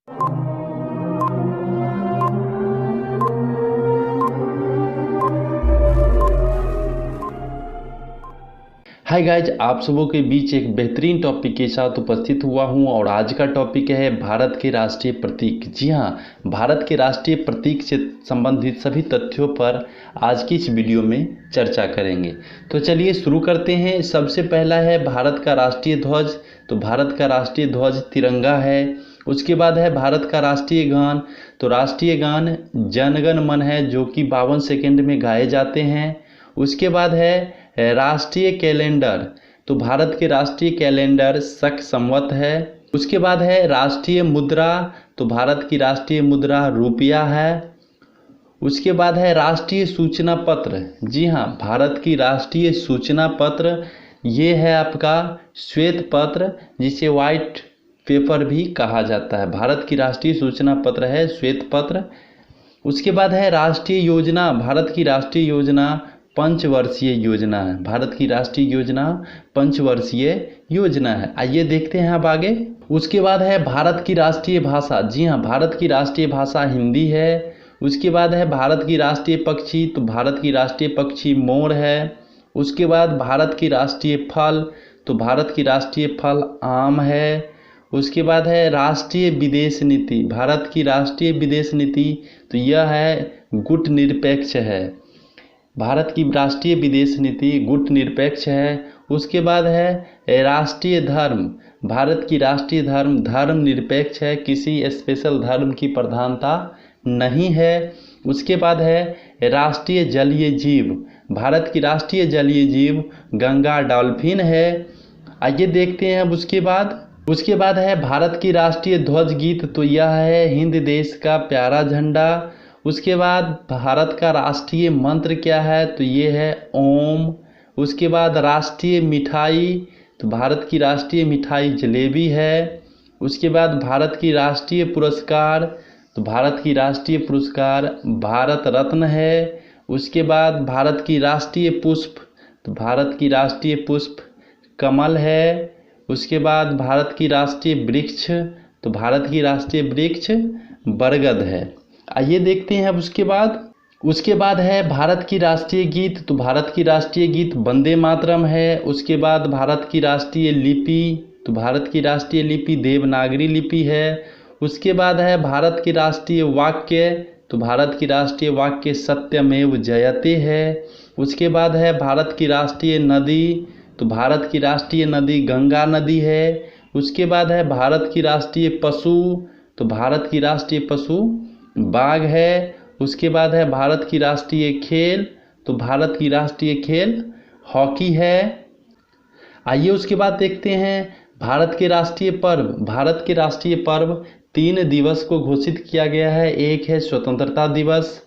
Hi guys, आप सबों के बीच एक बेहतरीन टॉपिक के साथ उपस्थित हुआ हूं और आज का टॉपिक है भारत के राष्ट्रीय प्रतीक। जी हां, भारत के राष्ट्रीय प्रतीक से संबंधित सभी तथ्यों पर आज की इस वीडियो में चर्चा करेंगे। तो चलिए शुरू करते हैं। सबसे पहला है भारत का राष्ट्रीय ध्वज। तो भारत का राष्ट्रीय ध्वज तिरंगा है। उसके बाद है भारत का राष्ट्रीय गान। तो राष्ट्रीय गान जन गण मन है, जो कि 52 सेकंड में गाए जाते हैं। उसके बाद है राष्ट्रीय कैलेंडर। तो भारत के राष्ट्रीय कैलेंडर शक संवत है। उसके बाद है राष्ट्रीय मुद्रा। तो भारत की राष्ट्रीय मुद्रा रुपया है। उसके बाद है राष्ट्रीय सूचना पत्र। जी हाँ, भारत की राष्ट्रीय सूचना पत्र ये है आपका श्वेत पत्र, जिसे वाइट पेपर भी कहा जाता है। भारत की राष्ट्रीय सूचना पत्र है श्वेत पत्र। उसके बाद है राष्ट्रीय योजना। भारत की राष्ट्रीय योजना पंचवर्षीय योजना है। भारत की राष्ट्रीय योजना पंचवर्षीय योजना है। आइए देखते हैं अब आगे। उसके बाद है भारत की राष्ट्रीय भाषा। जी हाँ, भारत की राष्ट्रीय भाषा हिंदी है। उसके बाद है भारत की राष्ट्रीय पक्षी। तो भारत की राष्ट्रीय पक्षी मोर है। उसके बाद भारत की राष्ट्रीय फल। तो भारत की राष्ट्रीय फल आम है। उसके बाद है राष्ट्रीय विदेश नीति। भारत की राष्ट्रीय विदेश नीति तो यह है गुटनिरपेक्ष है। भारत की राष्ट्रीय विदेश नीति गुटनिरपेक्ष है। उसके बाद है राष्ट्रीय धर्म। भारत की राष्ट्रीय धर्म धर्मनिरपेक्ष है, किसी स्पेशल धर्म की प्रधानता नहीं है। उसके बाद है राष्ट्रीय जलीय जीव। भारत की राष्ट्रीय जलीय जीव गंगा डॉल्फिन है। आइए देखते हैं अब उसके बाद है भारत की राष्ट्रीय ध्वज गीत। तो यह है हिंद देश का प्यारा झंडा। उसके बाद भारत का राष्ट्रीय मंत्र क्या है? तो ये है ओम। उसके बाद राष्ट्रीय मिठाई। तो भारत की राष्ट्रीय मिठाई जलेबी है। उसके बाद भारत की राष्ट्रीय पुरस्कार। तो भारत की राष्ट्रीय पुरस्कार भारत रत्न है। उसके बाद भारत की राष्ट्रीय पुष्प। तो भारत की राष्ट्रीय पुष्प कमल है। उसके बाद भारत की राष्ट्रीय वृक्ष। तो भारत की राष्ट्रीय वृक्ष बरगद है। आइए देखते हैं अब उसके बाद है भारत की राष्ट्रीय गीत। तो भारत की राष्ट्रीय गीत वंदे मातरम है। उसके बाद भारत की राष्ट्रीय लिपि। तो भारत की राष्ट्रीय लिपि देवनागरी लिपि है। उसके बाद है भारत की राष्ट्रीय वाक्य। तो भारत की राष्ट्रीय वाक्य सत्यमेव जयते है। उसके बाद है भारत की राष्ट्रीय नदी। तो भारत की राष्ट्रीय नदी गंगा नदी है। उसके बाद है भारत की राष्ट्रीय पशु। तो भारत की राष्ट्रीय पशु बाघ है। उसके बाद है भारत की राष्ट्रीय खेल। तो भारत की राष्ट्रीय खेल हॉकी है। आइए उसके बाद देखते हैं भारत के राष्ट्रीय पर्व। भारत के राष्ट्रीय पर्व 3 दिवस को घोषित किया गया है। एक है स्वतंत्रता दिवस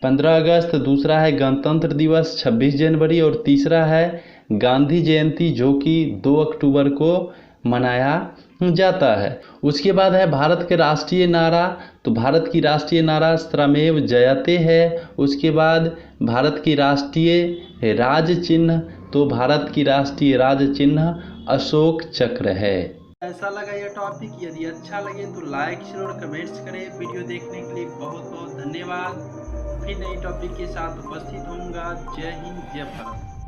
15 अगस्त, दूसरा है गणतंत्र दिवस 26 जनवरी और तीसरा है गांधी जयंती, जो कि 2 अक्टूबर को मनाया जाता है। उसके बाद है भारत के राष्ट्रीय नारा। तो भारत की राष्ट्रीय नारा श्रमेव जयते है। उसके बाद भारत की राष्ट्रीय राज चिन्ह। तो भारत की राष्ट्रीय राज चिन्ह अशोक चक्र है। ऐसा लगा यह टॉपिक? यदि अच्छा लगे तो लाइक शेयर और कमेंट्स करें। वीडियो देखने के लिए बहुत बहुत धन्यवाद। फिर नई टॉपिक के साथ उपस्थित होऊंगा। जय हिंद, जय भारत।